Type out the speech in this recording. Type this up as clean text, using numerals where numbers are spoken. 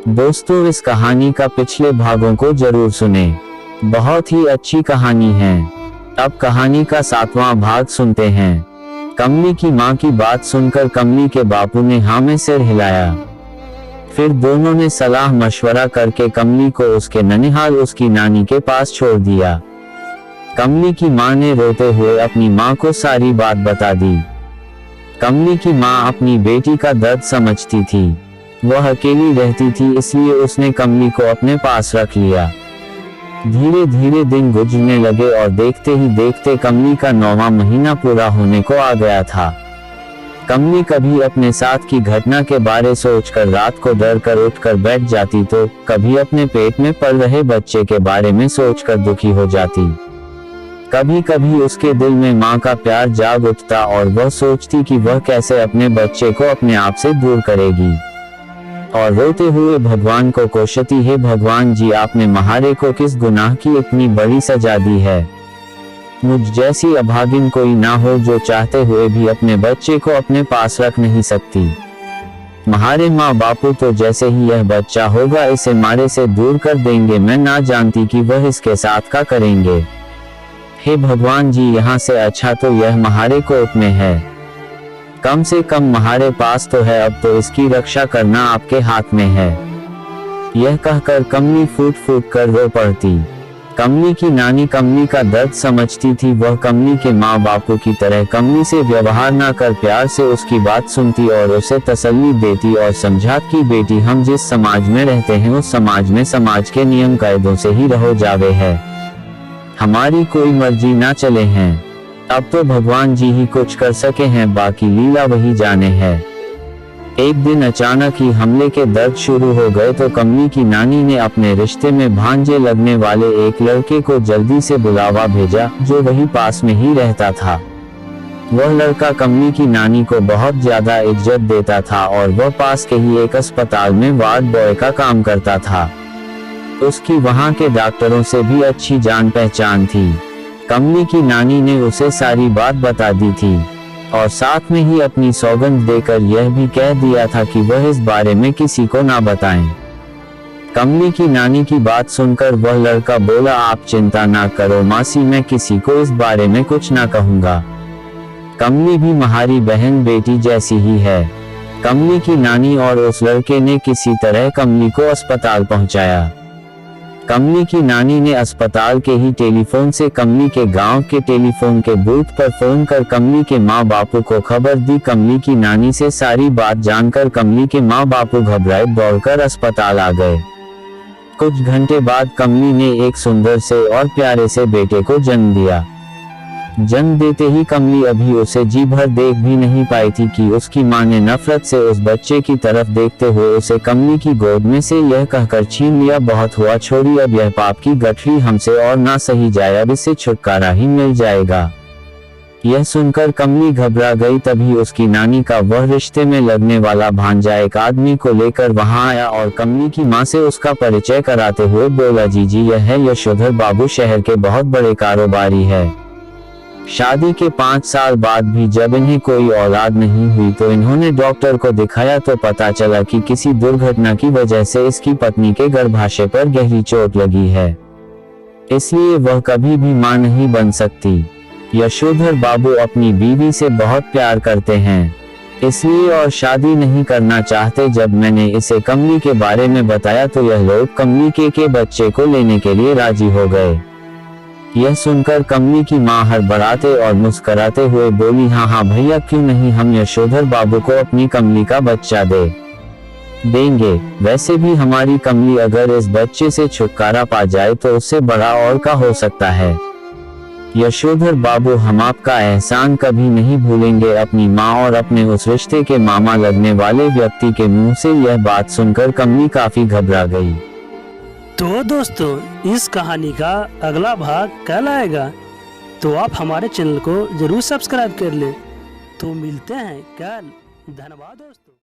दोस्तों, इस कहानी का पिछले भागों को जरूर सुने। बहुत ही अच्छी कहानी है। अब कहानी का 7वां भाग सुनते हैं। कमली की माँ की बात सुनकर कमली के बापू ने हाँ में सिर हिलाया। फिर दोनों ने सलाह मशवरा करके कमली को उसके ननिहाल उसकी नानी के पास छोड़ दिया। कमली की माँ ने रोते हुए अपनी माँ को सारी बात बता दी। कमली की माँ अपनी बेटी का दर्द समझती थी। वह अकेली रहती थी, इसलिए उसने कमली को अपने पास रख लिया। धीरे धीरे दिन गुजरने लगे और देखते ही देखते कमली का 9वां महीना पूरा होने को आ गया था। कमली कभी अपने साथ की घटना के बारे सोचकर रात को डर कर उठकर बैठ जाती तो कभी अपने पेट में पल रहे बच्चे के बारे में सोचकर दुखी हो जाती। कभी कभी उसके दिल में माँ का प्यार जाग उठता और वह सोचती कि वह कैसे अपने बच्चे को अपने आप से दूर करेगी, और रोते हुए भगवान को कोसती, हे भगवान जी, आपने महारे को किस गुनाह की इतनी बड़ी सजा दी है। मुझ जैसी अभागिन कोई ना हो जो चाहते हुए भी अपने बच्चे को अपने पास रख नहीं सकती। महारे माँ बापू तो जैसे ही यह बच्चा होगा इसे मारे से दूर कर देंगे। मैं ना जानती कि वह इसके साथ क्या करेंगे। हे भगवान जी, यहाँ से अच्छा तो यह महारे कोर्ट में है। कम से कम महारे पास तो है, अब तो इसकी रक्षा करना आपके हाथ में है। यह कहकर कमली फूट फूट कर रो पड़ती। कमली की नानी कमली का दर्द समझती थी। वह कमली के माँ बापू की तरह कमली से व्यवहार न कर प्यार से उसकी बात सुनती और उसे तसल्ली देती और समझाती कि बेटी, हम जिस समाज में रहते हैं उस समाज में समाज के नियम कायदों से ही रहो जावे है। हमारी कोई मर्जी ना चले हैं। अब तो भगवान जी ही कुछ कर सके हैं, बाकी लीला वही जाने है। एक दिन अचानक ही हमले के दर्द शुरू हो गए तो कमली की नानी ने अपने रिश्ते में भांजे लगने वाले एक लड़के को जल्दी से बुलावा भेजा जो वही पास में ही रहता था। वह लड़का कमली की नानी को बहुत ज्यादा इज्जत देता था और वह पास के ही एक अस्पताल में वार्ड बॉय का काम करता था। उसकी वहां के डॉक्टरों से भी अच्छी जान पहचान थी। कमली की नानी ने उसे सारी बात बता दी थी और साथ में ही अपनी सौगंध देकर यह भी कह दिया था कि वह इस बारे में किसी को ना बताएं। कमली की नानी की बात सुनकर वह लड़का बोला, आप चिंता ना करो मासी, मैं किसी को इस बारे में कुछ ना कहूंगा। कमली भी हमारी बहन बेटी जैसी ही है। कमली की नानी और उस लड़के ने किसी तरह कमली को अस्पताल पहुंचाया। कमली की नानी ने अस्पताल के ही टेलीफोन से कमली के गांव के टेलीफोन के बूथ पर फोन कर कमली के माँ बापू को खबर दी। कमली की नानी से सारी बात जानकर कमली के माँ बापू घबराए दौड़कर अस्पताल आ गए। कुछ घंटे बाद कमली ने एक सुंदर से और प्यारे से बेटे को जन्म दिया। जन्म देते ही कमली अभी उसे जी भर देख भी नहीं पाई थी कि उसकी माँ ने नफरत से उस बच्चे की तरफ देखते हुए उसे कमली की गोद में से यह कहकर छीन लिया, बहुत हुआ छोड़ी, अब यह पाप की गठरी हमसे और ना सही जाए, अब इससे छुटकारा ही मिल जाएगा। यह सुनकर कमली घबरा गई। तभी उसकी नानी का वह रिश्ते में लगने वाला भांजा एक आदमी को लेकर वहां आया और कमली की माँ से उसका परिचय कराते हुए बोला, जी यह है यशोधर बाबू, शहर के बहुत बड़े कारोबारी है। शादी के 5 साल बाद भी जब इन्हें कोई औलाद नहीं हुई तो इन्होंने डॉक्टर को दिखाया तो पता चला कि किसी दुर्घटना की वजह से इसकी पत्नी के गर्भाशय पर गहरी चोट लगी है, इसलिए वह कभी भी मां नहीं बन सकती। यशोधर बाबू अपनी बीवी से बहुत प्यार करते हैं, इसलिए और शादी नहीं करना चाहते। जब मैंने इसे कमली के बारे में बताया तो यह लोग कमली के बच्चे को लेने के लिए राजी हो गए। यह सुनकर कमली की माँ हड़बड़ाते और मुस्कुराते हुए बोली, हाँ भैया, क्यों नहीं, हम यशोधर बाबू को अपनी कमली का बच्चा देंगे। वैसे भी हमारी कमली अगर इस बच्चे से छुटकारा पा जाए तो उससे बड़ा और क्या हो सकता है। यशोधर बाबू, हम आपका एहसान कभी नहीं भूलेंगे। अपनी माँ और अपने उस रिश्ते के मामा लगने वाले व्यक्ति के मुंह से यह बात सुनकर कमली काफी घबरा गई। तो दोस्तों, इस कहानी का अगला भाग कल आएगा, तो आप हमारे चैनल को जरूर सब्सक्राइब कर लें। तो मिलते हैं कल। धन्यवाद दोस्तों।